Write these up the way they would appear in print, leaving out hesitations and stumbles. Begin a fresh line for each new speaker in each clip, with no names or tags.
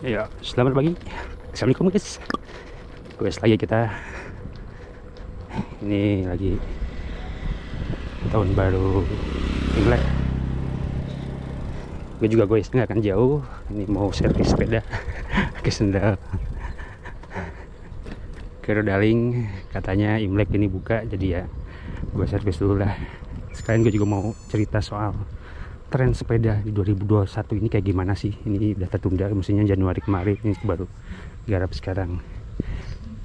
Ya, selamat pagi. Assalamualaikum guys. Guys, lagi kita ini lagi tahun baru Imlek. Gue juga guys nggak akan jauh. Ini mau servis sepeda ke Sendal. Ke Rodaling, katanya Imlek ini buka, jadi ya gue servis dulu lah. Sekalian gue juga mau cerita soal tren sepeda di 2021 ini kayak gimana sih. Ini udah tertunda, mestinya Januari kemarin, ini baru garap sekarang.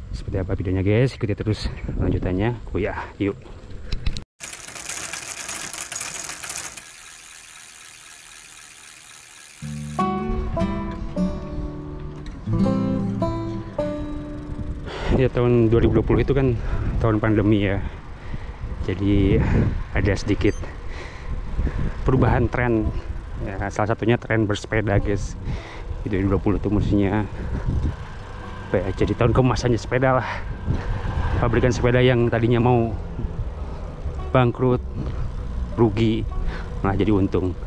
Seperti apa videonya guys, ikuti terus lanjutannya. Ya, yuk. Ya, tahun 2020 itu kan tahun pandemi ya, jadi ada sedikit perubahan tren ya, salah satunya tren bersepeda guys. Di 2020 itu mestinya apa ya, jadi tahun keemasannya sepeda lah. Pabrikan sepeda yang tadinya mau bangkrut, rugi, malah jadi untung.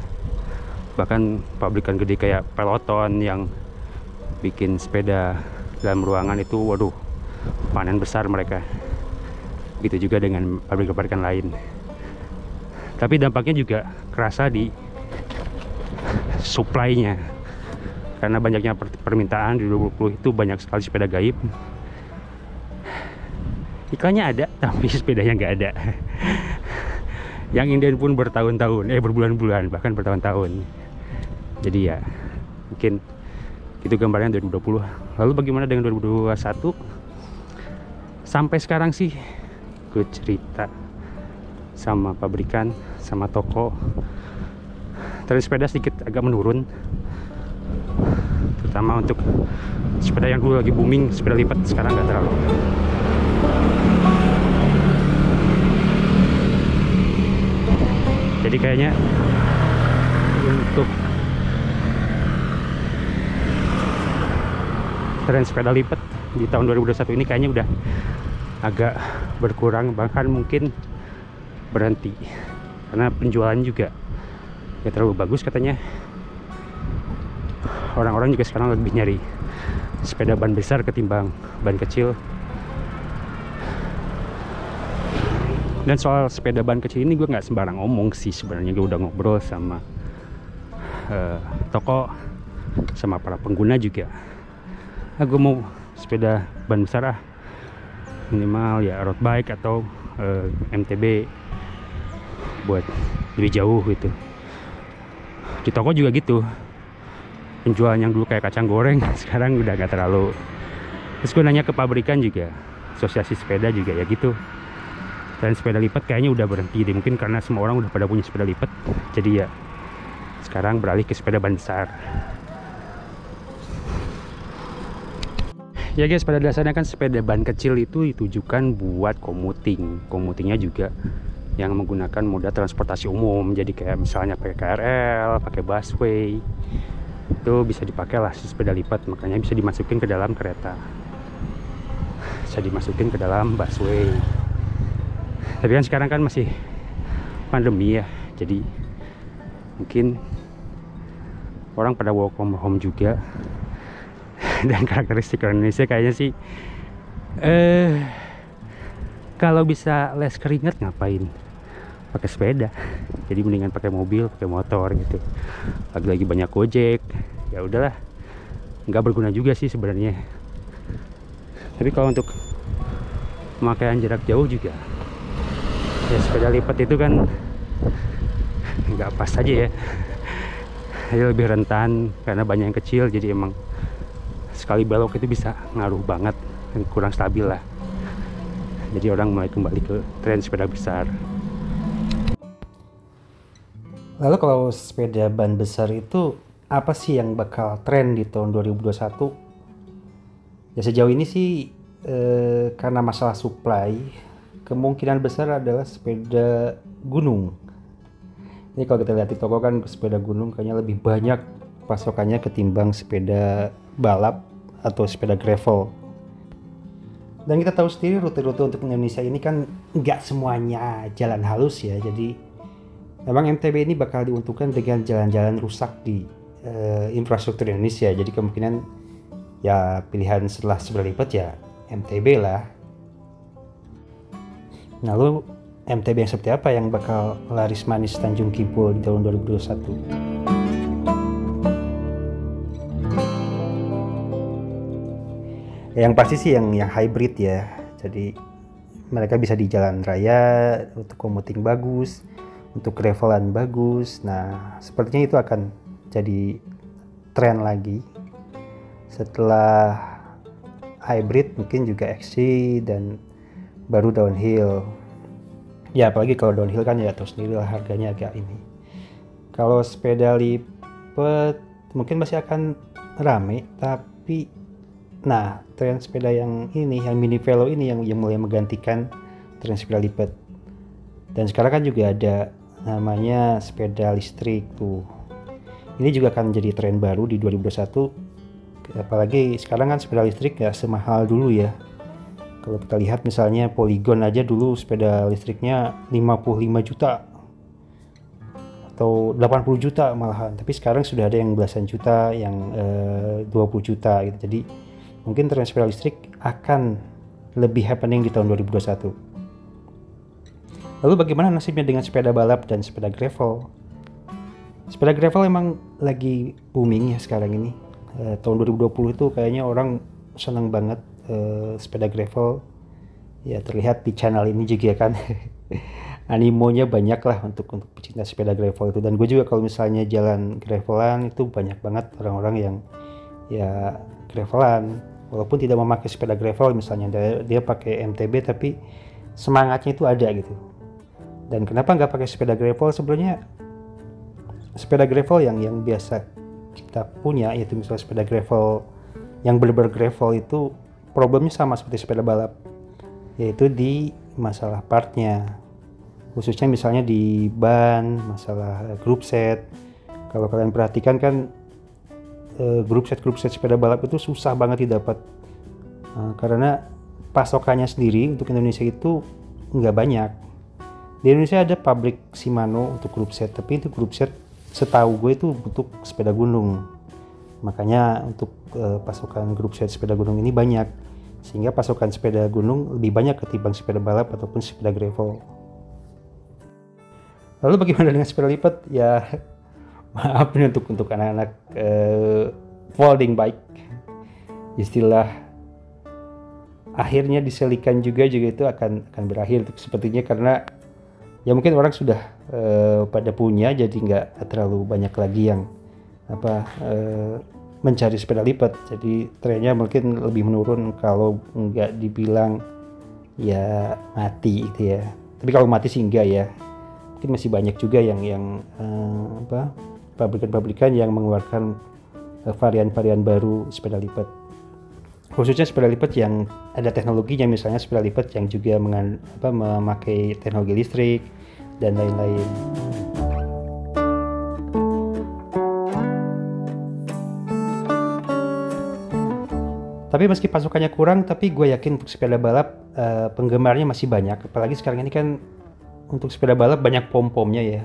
Bahkan pabrikan gede kayak Peloton yang bikin sepeda dalam ruangan itu, waduh, panen besar mereka. Begitu juga dengan pabrik-pabrikan lain. Tapi dampaknya juga kerasa di supply-nya, karena banyaknya permintaan. Di 2020 itu banyak sekali sepeda gaib. Iklannya ada, tapi sepedanya nggak ada. Yang inden pun bertahun-tahun, berbulan-bulan, bahkan bertahun-tahun. Jadi ya, mungkin itu gambarnya 2020. Lalu bagaimana dengan 2021? Sampai sekarang sih gue cerita sama pabrikan, sama toko, tren sepeda sedikit agak menurun, terutama untuk sepeda yang dulu lagi booming, sepeda lipat. Sekarang nggak terlalu. Jadi kayaknya untuk tren sepeda lipat di tahun 2021 ini kayaknya udah agak berkurang, bahkan mungkin berhenti, karena penjualan juga ya terlalu bagus katanya. Orang-orang juga sekarang lebih nyari sepeda ban besar ketimbang ban kecil. Dan soal sepeda ban kecil ini gue nggak sembarang ngomong sih sebenarnya. Gue udah ngobrol sama toko, sama para pengguna juga. Gue mau sepeda ban besar minimal ya road bike atau MTB buat lebih jauh gitu. Di toko juga gitu, penjualan yang dulu kayak kacang goreng sekarang udah nggak terlalu. Terus gue nanya ke pabrikan juga, asosiasi sepeda juga ya gitu. Dan sepeda lipat kayaknya udah berhenti deh, mungkin karena semua orang udah pada punya sepeda lipat, jadi ya sekarang beralih ke sepeda ban besar. Ya guys, pada dasarnya kan sepeda ban kecil itu ditujukan buat komutingnya juga yang menggunakan moda transportasi umum. Jadi kayak misalnya pakai KRL, pakai busway, itu bisa dipakai lah sepeda lipat. Makanya bisa dimasukin ke dalam kereta, bisa dimasukin ke dalam busway. Tapi kan sekarang kan masih pandemi ya, jadi mungkin orang pada work from home juga. Dan karakteristik orang Indonesia kayaknya sih kalau bisa less keringat ngapain pakai sepeda, jadi mendingan pakai mobil, pakai motor gitu. Lagi-lagi banyak Gojek, ya udahlah, nggak berguna juga sih sebenarnya. Tapi kalau untuk pemakaian jarak jauh juga ya sepeda lipat itu kan nggak pas aja ya. Jadi lebih rentan karena banyak yang kecil, jadi emang sekali belok itu bisa ngaruh banget dan kurang stabil lah. Jadi orang mulai kembali ke tren sepeda besar.
Lalu kalau sepeda ban besar itu apa sih yang bakal tren di tahun 2021? Ya sejauh ini sih karena masalah supply, kemungkinan besar adalah sepeda gunung. Ini kalau kita lihat di toko kan sepeda gunung kayaknya lebih banyak pasokannya ketimbang sepeda balap atau sepeda gravel. Dan kita tahu sendiri rute-rute untuk Indonesia ini kan nggak semuanya jalan halus ya. Jadi memang MTB ini bakal diuntungkan dengan jalan-jalan rusak di infrastruktur Indonesia. Jadi kemungkinan Ya pilihan setelah sepeda lipat ya MTB lah. Nah, lalu MTB yang seperti apa yang bakal laris manis Tanjung Kidul di tahun 2021? Yang pasti sih yang hybrid ya. Jadi mereka bisa di jalan raya untuk komuting bagus, untuk gravelan bagus. Nah, sepertinya itu akan jadi tren lagi. Setelah hybrid mungkin juga XC dan baru downhill. Ya apalagi kalau downhill kan ya terus sendiri lah harganya agak ini. Kalau sepeda lipat mungkin masih akan rame, tapi nah tren sepeda yang ini, yang mini velo ini yang mulai menggantikan tren sepeda lipat. Dan sekarang kan juga ada namanya sepeda listrik tuh. Ini juga akan jadi tren baru di 2021. Apalagi sekarang kan sepeda listrik nggak semahal dulu ya. Kalau kita lihat misalnya Polygon aja dulu sepeda listriknya 55 juta atau 80 juta malahan. Tapi sekarang sudah ada yang belasan juta, yang 20 juta gitu. Jadi mungkin tren sepeda listrik akan lebih happening di tahun 2021. Lalu bagaimana nasibnya dengan sepeda balap dan sepeda gravel? Sepeda gravel emang lagi booming ya sekarang ini. Tahun 2020 itu kayaknya orang senang banget sepeda gravel. Ya terlihat di channel ini juga kan. Animonya banyak lah untuk pecinta sepeda gravel itu. Dan gue juga kalau misalnya jalan gravelan itu banyak banget orang-orang yang ya gravelan. Walaupun tidak memakai sepeda gravel, misalnya dia pakai MTB tapi semangatnya itu ada gitu. Dan kenapa nggak pakai sepeda gravel? Sebenarnya sepeda gravel yang biasa kita punya, yaitu misalnya sepeda gravel yang benar-benar gravel itu problemnya sama seperti sepeda balap, yaitu di masalah partnya, khususnya misalnya di ban, masalah group set. Kalau kalian perhatikan kan group set sepeda balap itu susah banget didapat, karena pasokannya sendiri untuk Indonesia itu nggak banyak. Di Indonesia ada pabrik Shimano untuk group set, tapi itu group set setahu gue itu untuk sepeda gunung. Makanya untuk pasokan group set sepeda gunung ini banyak, sehingga pasokan sepeda gunung lebih banyak ketimbang sepeda balap ataupun sepeda gravel. Lalu bagaimana dengan sepeda lipat? Ya maaf nih untuk anak-anak folding bike, istilah akhirnya diselikan juga itu akan berakhir sepertinya, karena ya mungkin orang sudah pada punya, jadi nggak terlalu banyak lagi yang mencari sepeda lipat. Jadi trennya mungkin lebih menurun, kalau nggak dibilang ya mati gitu ya. Tapi kalau mati sih enggak ya. Mungkin masih banyak juga yang pabrikan-pabrikan yang mengeluarkan varian-varian baru sepeda lipat. Khususnya sepeda lipat yang ada teknologinya, misalnya sepeda lipat yang juga memakai teknologi listrik dan lain-lain. Tapi meski pasokannya kurang, tapi gue yakin untuk sepeda balap penggemarnya masih banyak. Apalagi sekarang ini kan untuk sepeda balap banyak pom-pomnya ya,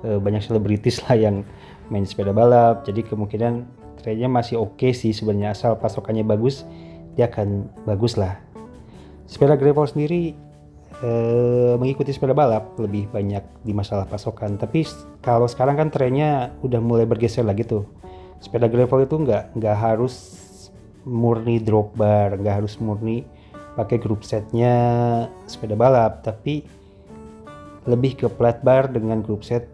banyak selebritis lah yang main sepeda balap. Jadi kemungkinan trennya masih oke sih sebenarnya, asal pasokannya bagus, dia akan bagus lah. Sepeda gravel sendiri mengikuti sepeda balap lebih banyak di masalah pasokan. Tapi kalau sekarang kan trennya udah mulai bergeser lagi tuh. Sepeda gravel itu nggak harus murni drop bar, nggak harus murni pakai group setnya sepeda balap, tapi lebih ke flat bar dengan group set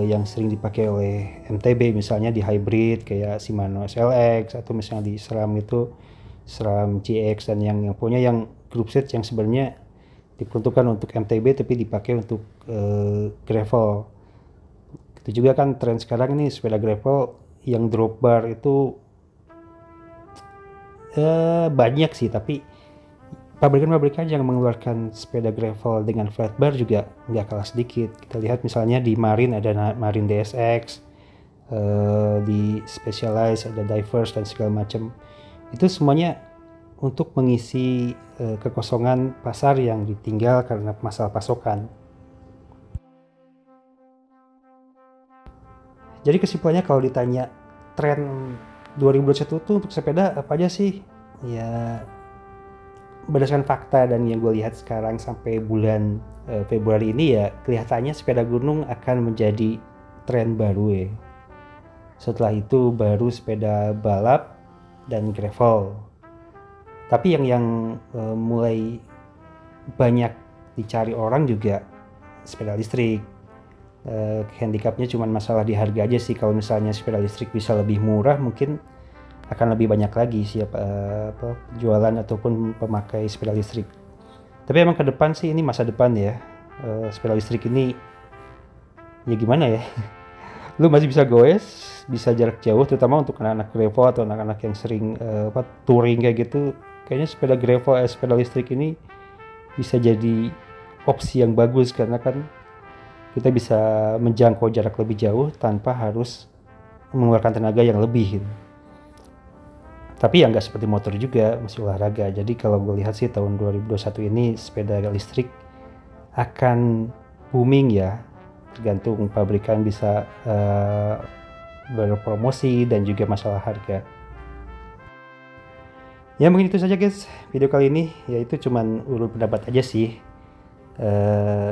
yang sering dipakai oleh MTB, misalnya di hybrid kayak Shimano SLX, atau misalnya di SRAM itu SRAM GX, dan yang punya yang group set yang sebenarnya diperuntukkan untuk MTB tapi dipakai untuk gravel. Itu juga kan tren sekarang ini sepeda gravel yang drop bar itu banyak sih, tapi pabrikan-pabrikan yang mengeluarkan sepeda gravel dengan flat bar juga nggak kalah sedikit. Kita lihat misalnya di Marin ada Marin DSX, di Specialized ada Diverse dan segala macam. Itu semuanya untuk mengisi kekosongan pasar yang ditinggal karena masalah pasokan. Jadi kesimpulannya kalau ditanya tren 2021 tuh untuk sepeda apa aja sih? Ya berdasarkan fakta dan yang gue lihat sekarang sampai bulan Februari ini ya kelihatannya sepeda gunung akan menjadi tren baru ya. Setelah itu baru sepeda balap dan gravel. Tapi yang mulai banyak dicari orang juga sepeda listrik. Handicapnya cuma masalah di harga aja sih. Kalau misalnya sepeda listrik bisa lebih murah, mungkin akan lebih banyak lagi jualan ataupun pemakai sepeda listrik. Tapi emang ke depan sih ini masa depan ya. Sepeda listrik ini ya gimana ya? Lu masih bisa goes, bisa jarak jauh, terutama untuk anak-anak gravel atau anak-anak yang sering touring kayak gitu. Kayaknya sepeda listrik ini bisa jadi opsi yang bagus karena kan kita bisa menjangkau jarak lebih jauh tanpa harus mengeluarkan tenaga yang lebih gitu. Tapi ya nggak seperti motor juga, masih olahraga. Jadi kalau gue lihat sih tahun 2021 ini sepeda listrik akan booming ya. Tergantung pabrikan bisa berpromosi dan juga masalah harga. Ya mungkin itu saja guys video kali ini, yaitu cuman urut pendapat aja sih.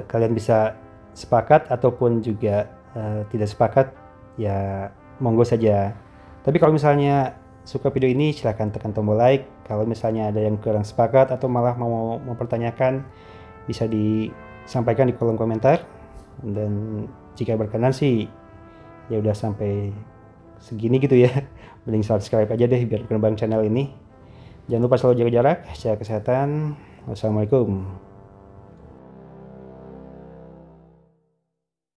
Kalian bisa sepakat ataupun juga tidak sepakat ya monggo saja. Tapi kalau misalnya suka video ini silahkan tekan tombol like. Kalau misalnya ada yang kurang sepakat atau malah mau mempertanyakan bisa disampaikan di kolom komentar. Dan jika berkenan sih ya udah sampai segini gitu ya, mending subscribe aja deh biar berkembang channel ini. Jangan lupa selalu jaga jarak, jaga kesehatan. Wassalamualaikum.